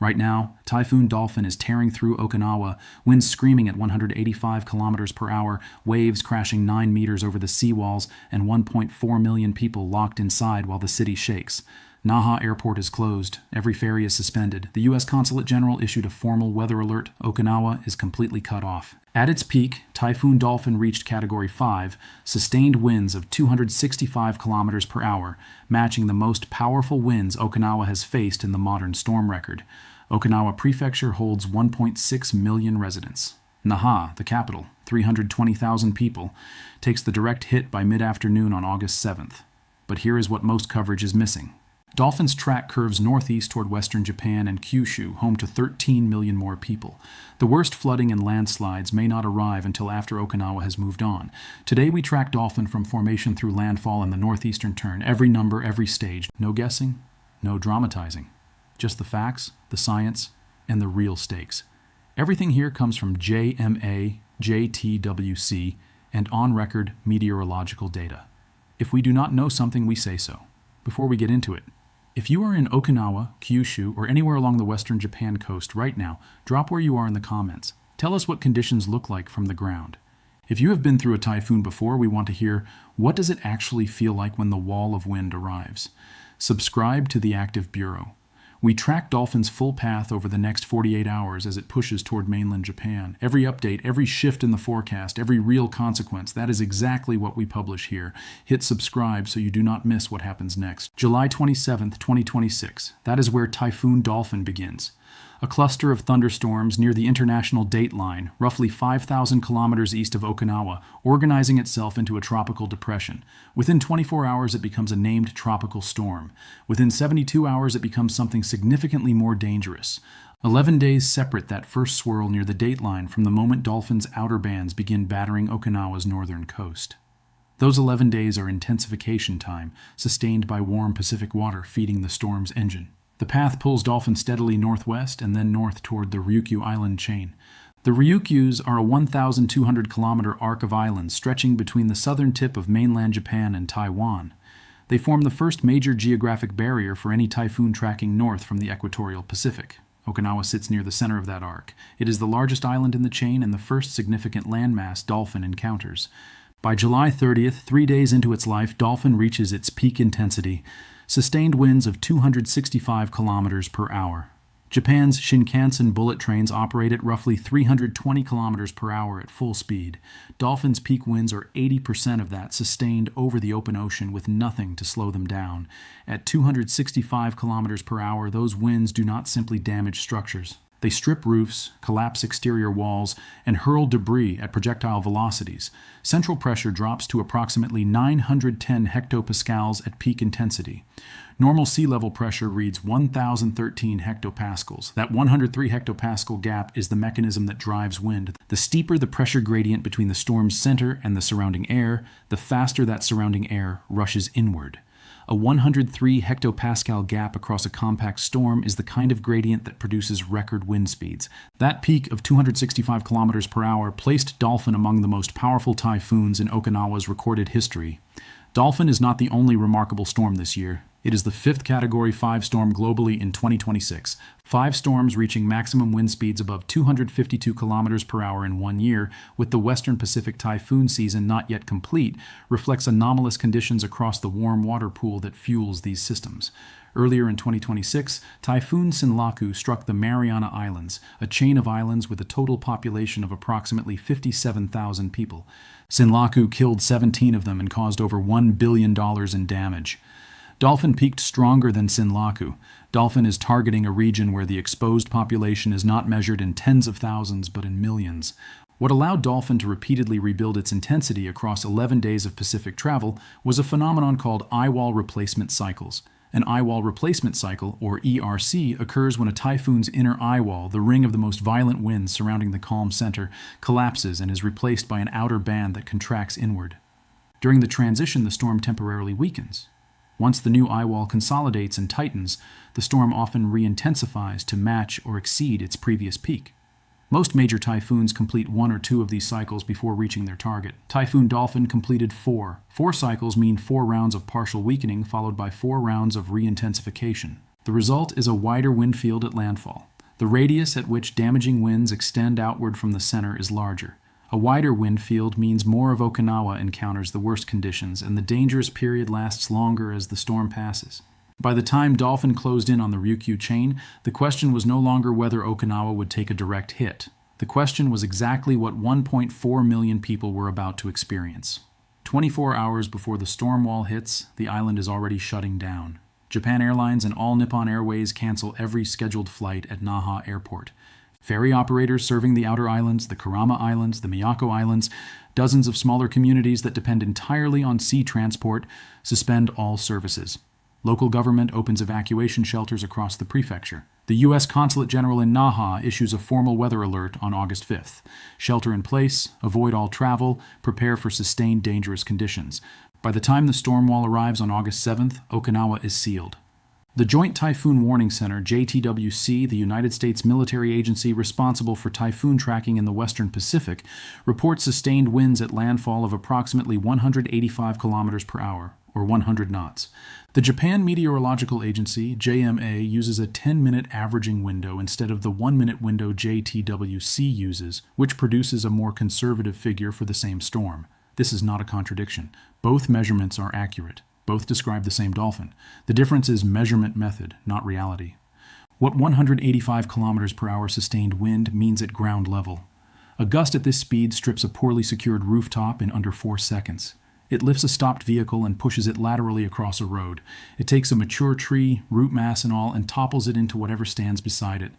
Right now, Typhoon Dolphin is tearing through Okinawa, winds screaming at 185 kilometers per hour, waves crashing 9 meters over the seawalls, and 1.4 million people locked inside while the city shakes. Naha Airport is closed. Every ferry is suspended. The U.S. Consulate General issued a formal weather alert. Okinawa is completely cut off. At its peak, Typhoon Dolphin reached Category 5, sustained winds of 265 kilometers per hour, matching the most powerful winds Okinawa has faced in the modern storm record. Okinawa Prefecture holds 1.6 million residents. Naha, the capital, 320,000 people, takes the direct hit by mid-afternoon on August 7th. But here is what most coverage is missing. Dolphin's track curves northeast toward western Japan and Kyushu, home to 13 million more people. The worst flooding and landslides may not arrive until after Okinawa has moved on. Today we track Dolphin from formation through landfall and the northeastern turn. Every number, every stage. No guessing, no dramatizing. Just the facts, the science, and the real stakes. Everything here comes from JMA, JTWC, and on-record meteorological data. If we do not know something, we say so. Before we get into it, if you are in Okinawa, Kyushu, or anywhere along the western Japan coast right now, drop where you are in the comments. Tell us what conditions look like from the ground. If you have been through a typhoon before, we want to hear, what does it actually feel like when the wall of wind arrives? Subscribe to the Active Bureau. We track Dolphin's full path over the next 48 hours as it pushes toward mainland Japan. Every update, every shift in the forecast, every real consequence, that is exactly what we publish here. Hit subscribe so you do not miss what happens next. July 27th, 2026. That is where Typhoon Dolphin begins. A cluster of thunderstorms near the international date line, roughly 5,000 kilometers east of Okinawa, organizing itself into a tropical depression. Within 24 hours, it becomes a named tropical storm. Within 72 hours, it becomes something significantly more dangerous. 11 days separate that first swirl near the date line from the moment Dolphin's outer bands begin battering Okinawa's northern coast. Those 11 days are intensification time, sustained by warm Pacific water feeding the storm's engine. The path pulls Dolphin steadily northwest and then north toward the Ryukyu Island chain. The Ryukyus are a 1,200-kilometer arc of islands stretching between the southern tip of mainland Japan and Taiwan. They form the first major geographic barrier for any typhoon tracking north from the equatorial Pacific. Okinawa sits near the center of that arc. It is the largest island in the chain and the first significant landmass Dolphin encounters. By July 30th, 3 days into its life, Dolphin reaches its peak intensity. Sustained winds of 265 kilometers per hour. Japan's Shinkansen bullet trains operate at roughly 320 kilometers per hour at full speed. Dolphin's peak winds are 80% of that, sustained over the open ocean with nothing to slow them down. At 265 kilometers per hour, those winds do not simply damage structures. They strip roofs, collapse exterior walls, and hurl debris at projectile velocities. Central pressure drops to approximately 910 hectopascals at peak intensity. Normal sea level pressure reads 1,013 hectopascals. That 103 hectopascal gap is the mechanism that drives wind. The steeper the pressure gradient between the storm's center and the surrounding air, the faster that surrounding air rushes inward. A 103 hectopascal gap across a compact storm is the kind of gradient that produces record wind speeds. That peak of 265 kilometers per hour placed Dolphin among the most powerful typhoons in Okinawa's recorded history. Dolphin is not the only remarkable storm this year. It is the fifth Category 5 storm globally in 2026. 5 storms reaching maximum wind speeds above 252 kilometers per hour in 1 year, with the Western Pacific typhoon season not yet complete, reflects anomalous conditions across the warm water pool that fuels these systems. Earlier in 2026, Typhoon Sinlaku struck the Mariana Islands, a chain of islands with a total population of approximately 57,000 people. Sinlaku killed 17 of them and caused over $1 billion in damage. Dolphin peaked stronger than Sinlaku. Dolphin is targeting a region where the exposed population is not measured in tens of thousands but in millions. What allowed Dolphin to repeatedly rebuild its intensity across 11 days of Pacific travel was a phenomenon called eye-wall replacement cycles. An eye-wall replacement cycle, or ERC, occurs when a typhoon's inner eye wall, the ring of the most violent winds surrounding the calm center, collapses and is replaced by an outer band that contracts inward. During the transition, the storm temporarily weakens. Once the new eye wall consolidates and tightens, the storm often re-intensifies to match or exceed its previous peak. Most major typhoons complete 1 or 2 of these cycles before reaching their target. Typhoon Dolphin completed 4. 4 cycles mean 4 rounds of partial weakening followed by 4 rounds of re-intensification. The result is a wider wind field at landfall. The radius at which damaging winds extend outward from the center is larger. A wider wind field means more of Okinawa encounters the worst conditions, and the dangerous period lasts longer as the storm passes. By the time Dolphin closed in on the Ryukyu chain, the question was no longer whether Okinawa would take a direct hit. The question was exactly what 1.4 million people were about to experience. 24 hours before the storm wall hits, the island is already shutting down. Japan Airlines and all Nippon Airways cancel every scheduled flight at Naha Airport. Ferry operators serving the outer islands, the Kurama Islands, the Miyako Islands, dozens of smaller communities that depend entirely on sea transport, suspend all services. Local government opens evacuation shelters across the prefecture. The U.S. Consulate General in Naha issues a formal weather alert on August 5th. Shelter in place, avoid all travel, prepare for sustained dangerous conditions. By the time the storm wall arrives on August 7th, Okinawa is sealed. The Joint Typhoon Warning Center, JTWC, the United States military agency responsible for typhoon tracking in the western Pacific, reports sustained winds at landfall of approximately 185 kilometers per hour, or 100 knots. The Japan Meteorological Agency, JMA, uses a 10-minute averaging window instead of the 1-minute window JTWC uses, which produces a more conservative figure for the same storm. This is not a contradiction. Both measurements are accurate. Both describe the same dolphin. The difference is measurement method, not reality. What 185 kilometers per hour sustained wind means at ground level. A gust at this speed strips a poorly secured rooftop in under 4 seconds. It lifts a stopped vehicle and pushes it laterally across a road. It takes a mature tree, root mass and all, and topples it into whatever stands beside it.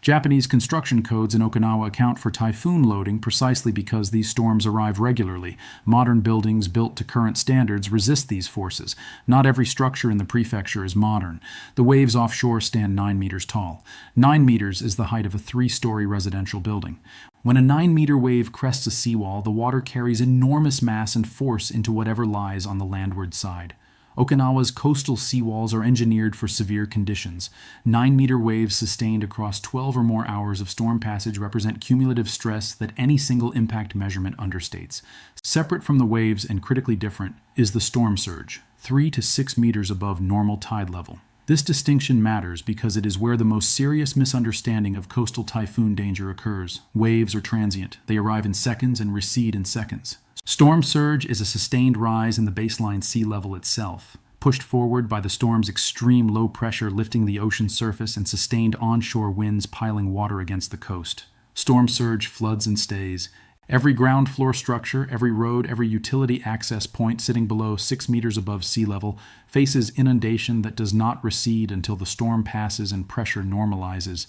Japanese construction codes in Okinawa account for typhoon loading precisely because these storms arrive regularly. Modern buildings built to current standards resist these forces. Not every structure in the prefecture is modern. The waves offshore stand 9 meters tall. 9 meters is the height of a 3-story residential building. When a 9-meter wave crests a seawall, the water carries enormous mass and force into whatever lies on the landward side. Okinawa's coastal seawalls are engineered for severe conditions. 9-meter waves sustained across 12 or more hours of storm passage represent cumulative stress that any single impact measurement understates. Separate from the waves and critically different is the storm surge, 3 to 6 meters above normal tide level. This distinction matters because it is where the most serious misunderstanding of coastal typhoon danger occurs. Waves are transient. They arrive in seconds and recede in seconds. Storm surge is a sustained rise in the baseline sea level itself, pushed forward by the storm's extreme low pressure lifting the ocean surface and sustained onshore winds piling water against the coast. Storm surge floods and stays. Every ground floor structure, every road, every utility access point sitting below 6 meters above sea level faces inundation that does not recede until the storm passes and pressure normalizes.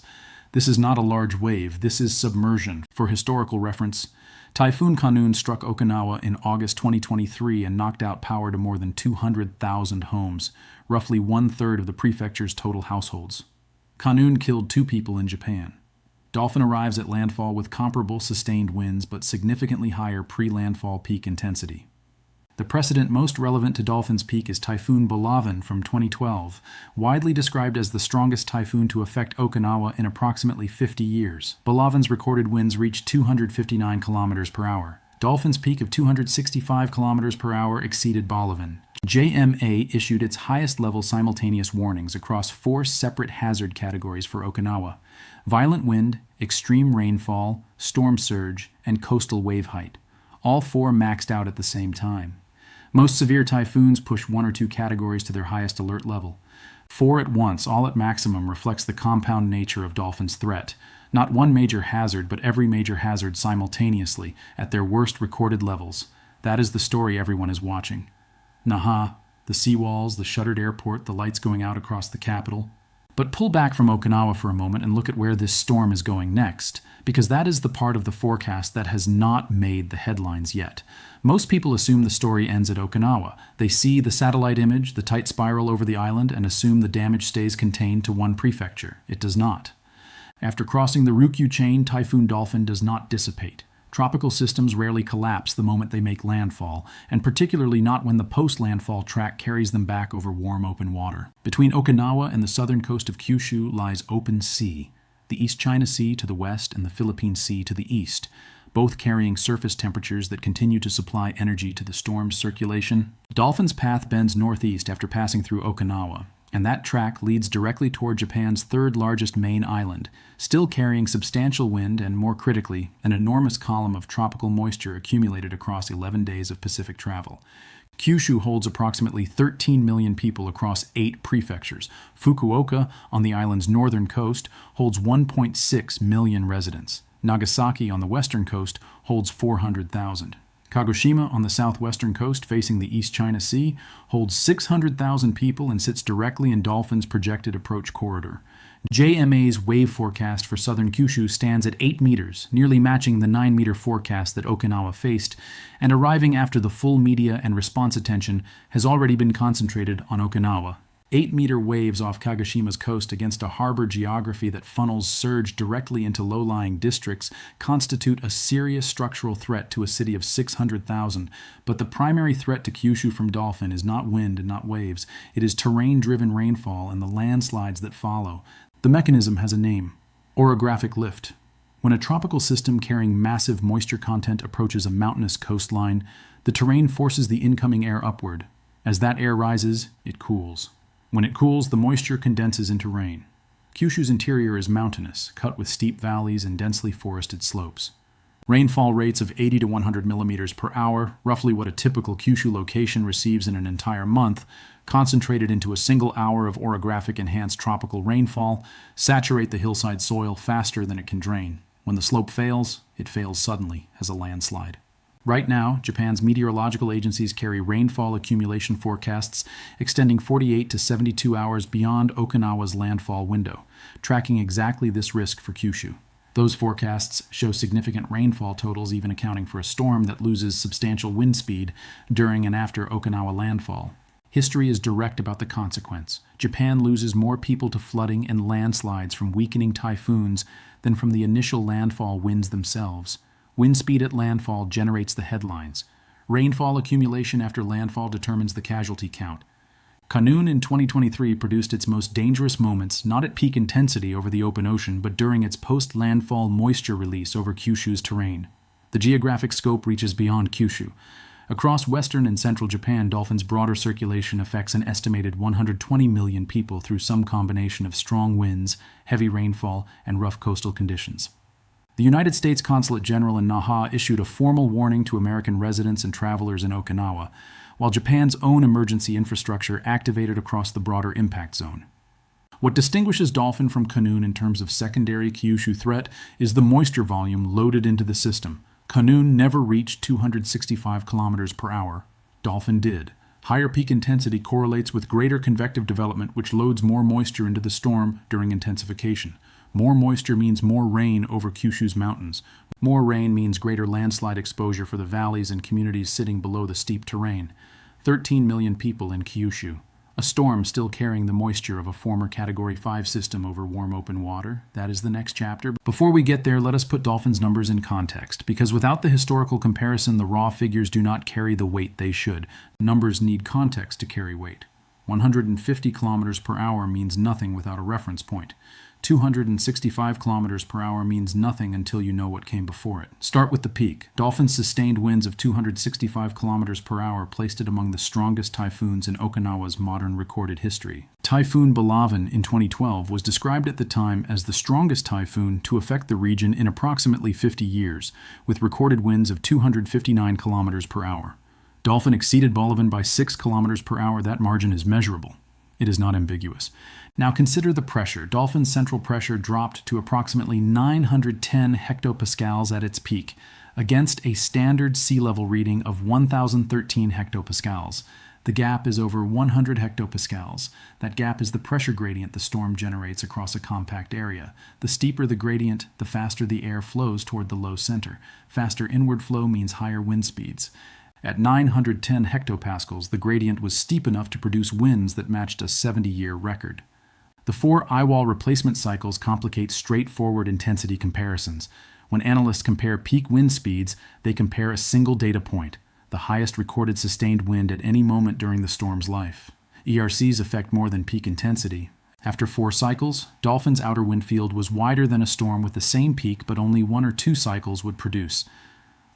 This is not a large wave, this is submersion. For historical reference, Typhoon Kanun struck Okinawa in August 2023 and knocked out power to more than 200,000 homes, roughly 1/3 of the prefecture's total households. Kanun killed 2 people in Japan. Dolphin arrives at landfall with comparable sustained winds but significantly higher pre-landfall peak intensity. The precedent most relevant to Dolphin's peak is Typhoon Dolphin from 2012, widely described as the strongest typhoon to affect Okinawa in approximately 50 years. Dolphin's recorded winds reached 259 kilometers per hour. Dolphin's peak of 265 kilometers per hour exceeded Dolphin. JMA issued its highest-level simultaneous warnings across 4 separate hazard categories for Okinawa: violent wind, extreme rainfall, storm surge, and coastal wave height. All 4 maxed out at the same time. Most severe typhoons push 1 or 2 categories to their highest alert level. 4 at once, all at maximum, reflects the compound nature of Dolphin's threat. Not one major hazard, but every major hazard simultaneously, at their worst recorded levels. That is the story everyone is watching. Naha, the seawalls, the shuttered airport, the lights going out across the capital. But pull back from Okinawa for a moment and look at where this storm is going next, because that is the part of the forecast that has not made the headlines yet. Most people assume the story ends at Okinawa. They see the satellite image, the tight spiral over the island, and assume the damage stays contained to one prefecture. It does not. After crossing the Ryukyu chain, Typhoon Dolphin does not dissipate. Tropical systems rarely collapse the moment they make landfall, and particularly not when the post-landfall track carries them back over warm open water. Between Okinawa and the southern coast of Kyushu lies open sea, the East China Sea to the west and the Philippine Sea to the east, both carrying surface temperatures that continue to supply energy to the storm's circulation. Dolphin's path bends northeast after passing through Okinawa, and that track leads directly toward Japan's third largest main island, still carrying substantial wind and, more critically, an enormous column of tropical moisture accumulated across 11 days of Pacific travel. Kyushu holds approximately 13 million people across 8 prefectures. Fukuoka, on the island's northern coast, holds 1.6 million residents. Nagasaki, on the western coast, holds 400,000. Kagoshima, on the southwestern coast facing the East China Sea, holds 600,000 people and sits directly in Dolphin's projected approach corridor. JMA's wave forecast for southern Kyushu stands at 8 meters, nearly matching the 9-meter forecast that Okinawa faced, and arriving after the full media and response attention has already been concentrated on Okinawa. 8-meter waves off Kagoshima's coast against a harbor geography that funnels surge directly into low-lying districts constitute a serious structural threat to a city of 600,000. But the primary threat to Kyushu from Dolphin is not wind and not waves. It is terrain-driven rainfall and the landslides that follow. The mechanism has a name: orographic lift. When a tropical system carrying massive moisture content approaches a mountainous coastline, the terrain forces the incoming air upward. As that air rises, it cools. When it cools, the moisture condenses into rain. Kyushu's interior is mountainous, cut with steep valleys and densely forested slopes. Rainfall rates of 80 to 100 millimeters per hour, roughly what a typical Kyushu location receives in an entire month, concentrated into a single hour of orographic-enhanced tropical rainfall, saturate the hillside soil faster than it can drain. When the slope fails, it fails suddenly as a landslide. Right now, Japan's meteorological agencies carry rainfall accumulation forecasts extending 48 to 72 hours beyond Okinawa's landfall window, tracking exactly this risk for Kyushu. Those forecasts show significant rainfall totals even accounting for a storm that loses substantial wind speed during and after Okinawa landfall. History is direct about the consequence. Japan loses more people to flooding and landslides from weakening typhoons than from the initial landfall winds themselves. Wind speed at landfall generates the headlines. Rainfall accumulation after landfall determines the casualty count. Kanun in 2023 produced its most dangerous moments not at peak intensity over the open ocean, but during its post-landfall moisture release over Kyushu's terrain. The geographic scope reaches beyond Kyushu. Across western and central Japan, Dolphin's broader circulation affects an estimated 120 million people through some combination of strong winds, heavy rainfall, and rough coastal conditions. The United States Consulate General in Naha issued a formal warning to American residents and travelers in Okinawa, while Japan's own emergency infrastructure activated across the broader impact zone. What distinguishes Dolphin from Kanun in terms of secondary Kyushu threat is the moisture volume loaded into the system. Kanun never reached 265 kilometers per hour. Dolphin did. Higher peak intensity correlates with greater convective development, which loads more moisture into the storm during intensification. More moisture means more rain over Kyushu's mountains. More rain means greater landslide exposure for the valleys and communities sitting below the steep terrain. 13 million people in Kyushu. A storm still carrying the moisture of a former Category 5 system over warm open water. That is the next chapter. Before we get there, let us put Dolphin's numbers in context, because without the historical comparison, the raw figures do not carry the weight they should. Numbers need context to carry weight. 150 kilometers per hour means nothing without a reference point. 265 kilometers per hour means nothing until you know what came before it. Start with the peak. Dolphin's sustained winds of 265 kilometers per hour placed it among the strongest typhoons in Okinawa's modern recorded history. Typhoon Dolphin in 2012 was described at the time as the strongest typhoon to affect the region in approximately 50 years, with recorded winds of 259 kilometers per hour. Dolphin exceeded Dolphin by 6 kilometers per hour. That margin is measurable. It is not ambiguous. Now consider the pressure. Dolphin's central pressure dropped to approximately 910 hectopascals at its peak, against a standard sea level reading of 1,013 hectopascals. The gap is over 100 hectopascals. That gap is the pressure gradient the storm generates across a compact area. The steeper the gradient, the faster the air flows toward the low center. Faster inward flow means higher wind speeds. At 910 hectopascals, the gradient was steep enough to produce winds that matched a 70-year record. The 4 eyewall replacement cycles complicate straightforward intensity comparisons. When analysts compare peak wind speeds, they compare a single data point, the highest recorded sustained wind at any moment during the storm's life. ERCs affect more than peak intensity. After 4 cycles, Dolphin's outer wind field was wider than a storm with the same peak, but only 1 or 2 cycles would produce.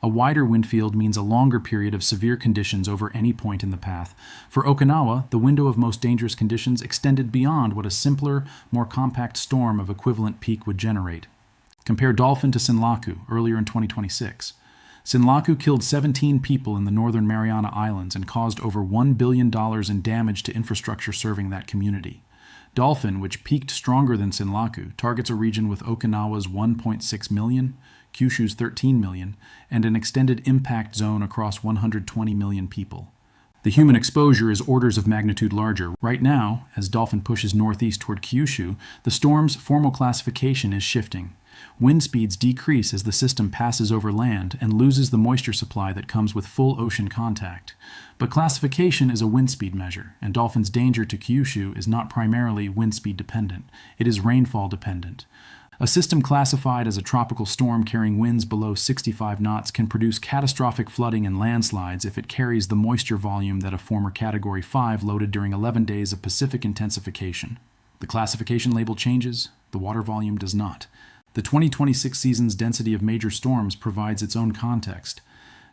A wider wind field means a longer period of severe conditions over any point in the path. For Okinawa, the window of most dangerous conditions extended beyond what a simpler, more compact storm of equivalent peak would generate. Compare Dolphin to Sinlaku earlier in 2026. Sinlaku killed 17 people in the northern Mariana Islands and caused over $1 billion in damage to infrastructure serving that community. Dolphin, which peaked stronger than Sinlaku, targets a region with Okinawa's 1.6 million, Kyushu's 13 million, and an extended impact zone across 120 million people. The human exposure is orders of magnitude larger. Right now, as Dolphin pushes northeast toward Kyushu, the storm's formal classification is shifting. Wind speeds decrease as the system passes over land and loses the moisture supply that comes with full ocean contact. But classification is a wind speed measure, and Dolphin's danger to Kyushu is not primarily wind speed dependent. It is rainfall dependent. A system classified as a tropical storm carrying winds below 65 knots can produce catastrophic flooding and landslides if it carries the moisture volume that a former Category 5 loaded during 11 days of Pacific intensification. The classification label changes, the water volume does not. The 2026 season's density of major storms provides its own context.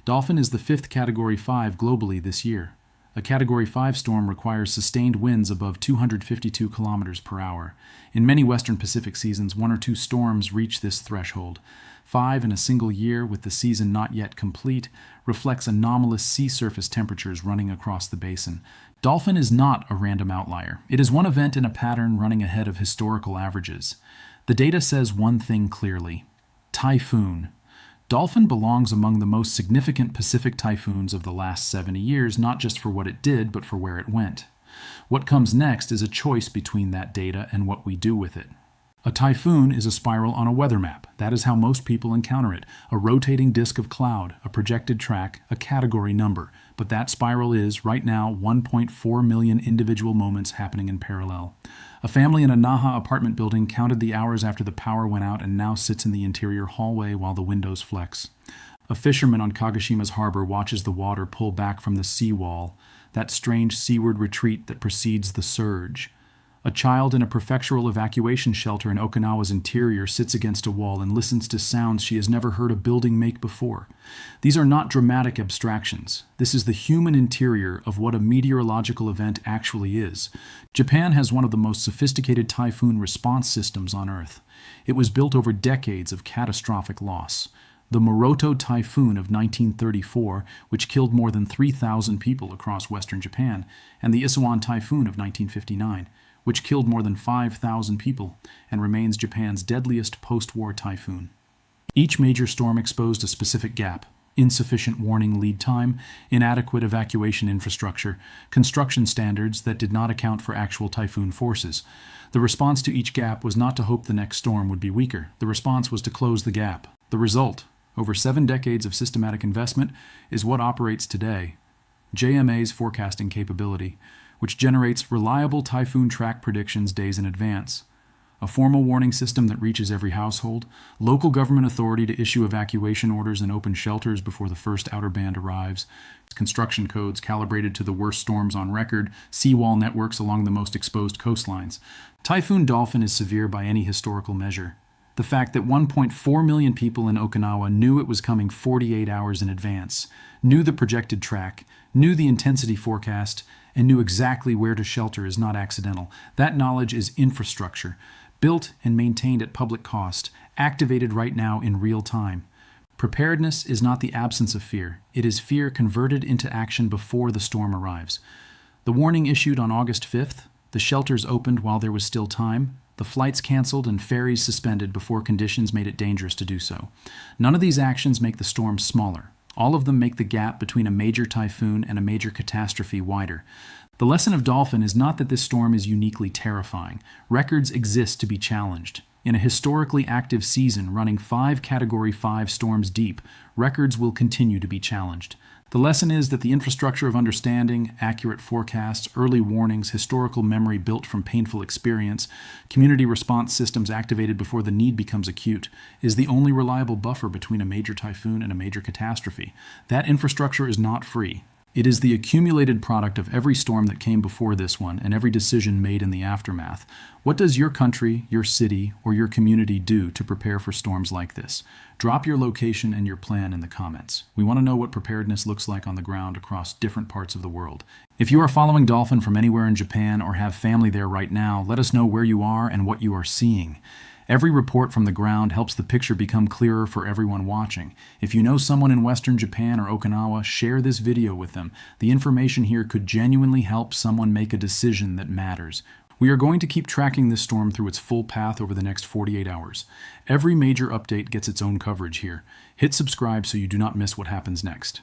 Dolphin is the fifth Category 5 globally this year. A Category 5 storm requires sustained winds above 252 kilometers per hour. In many Western Pacific seasons, one or two storms reach this threshold. 5 in a single year, with the season not yet complete, reflects anomalous sea surface temperatures running across the basin. Dolphin is not a random outlier. It is one event in a pattern running ahead of historical averages. The data says one thing clearly: typhoon. Dolphin belongs among the most significant Pacific typhoons of the last 70 years, not just for what it did, but for where it went. What comes next is a choice between that data and what we do with it. A typhoon is a spiral on a weather map. That is how most people encounter it: a rotating disk of cloud, a projected track, a category number. But that spiral is, right now, 1.4 million individual moments happening in parallel. A family in a Naha apartment building counted the hours after the power went out and now sits in the interior hallway while the windows flex. A fisherman on Kagoshima's harbor watches the water pull back from the seawall, that strange seaward retreat that precedes the surge. A child in a prefectural evacuation shelter in Okinawa's interior sits against a wall and listens to sounds she has never heard a building make before. These are not dramatic abstractions. This is the human interior of what a meteorological event actually is. Japan has one of the most sophisticated typhoon response systems on Earth. It was built over decades of catastrophic loss. The Moroto Typhoon of 1934, which killed more than 3,000 people across western Japan, and the Issawan Typhoon of 1959, which killed more than 5,000 people and remains Japan's deadliest post-war typhoon. Each major storm exposed a specific gap: insufficient warning lead time, inadequate evacuation infrastructure, construction standards that did not account for actual typhoon forces. The response to each gap was not to hope the next storm would be weaker. The response was to close the gap. The result, over 7 decades of systematic investment, is what operates today: JMA's forecasting capability, which generates reliable typhoon track predictions days in advance, a formal warning system that reaches every household, local government authority to issue evacuation orders and open shelters before the first outer band arrives, construction codes calibrated to the worst storms on record, seawall networks along the most exposed coastlines. Typhoon Dolphin is severe by any historical measure. The fact that 1.4 million people in Okinawa knew it was coming 48 hours in advance, knew the projected track, knew the intensity forecast, and knew exactly where to shelter is not accidental. That knowledge is infrastructure, built and maintained at public cost, activated right now in real time. Preparedness is not the absence of fear. It is fear converted into action before the storm arrives. The warning issued on August 5th, the shelters opened while there was still time, the flights canceled and ferries suspended before conditions made it dangerous to do so. None of these actions make the storm smaller. All of them make the gap between a major typhoon and a major catastrophe wider. The lesson of Dolphin is not that this storm is uniquely terrifying. Records exist to be challenged. In a historically active season running 5 Category 5 storms deep, records will continue to be challenged. The lesson is that the infrastructure of understanding, accurate forecasts, early warnings, historical memory built from painful experience, community response systems activated before the need becomes acute, is the only reliable buffer between a major typhoon and a major catastrophe. That infrastructure is not free. It is the accumulated product of every storm that came before this one and every decision made in the aftermath. What does your country, your city, or your community do to prepare for storms like this? Drop your location and your plan in the comments. We want to know what preparedness looks like on the ground across different parts of the world. If you are following Dolphin from anywhere in Japan or have family there right now, let us know where you are and what you are seeing. Every report from the ground helps the picture become clearer for everyone watching. If you know someone in Western Japan or Okinawa, share this video with them. The information here could genuinely help someone make a decision that matters. We are going to keep tracking this storm through its full path over the next 48 hours. Every major update gets its own coverage here. Hit subscribe so you do not miss what happens next.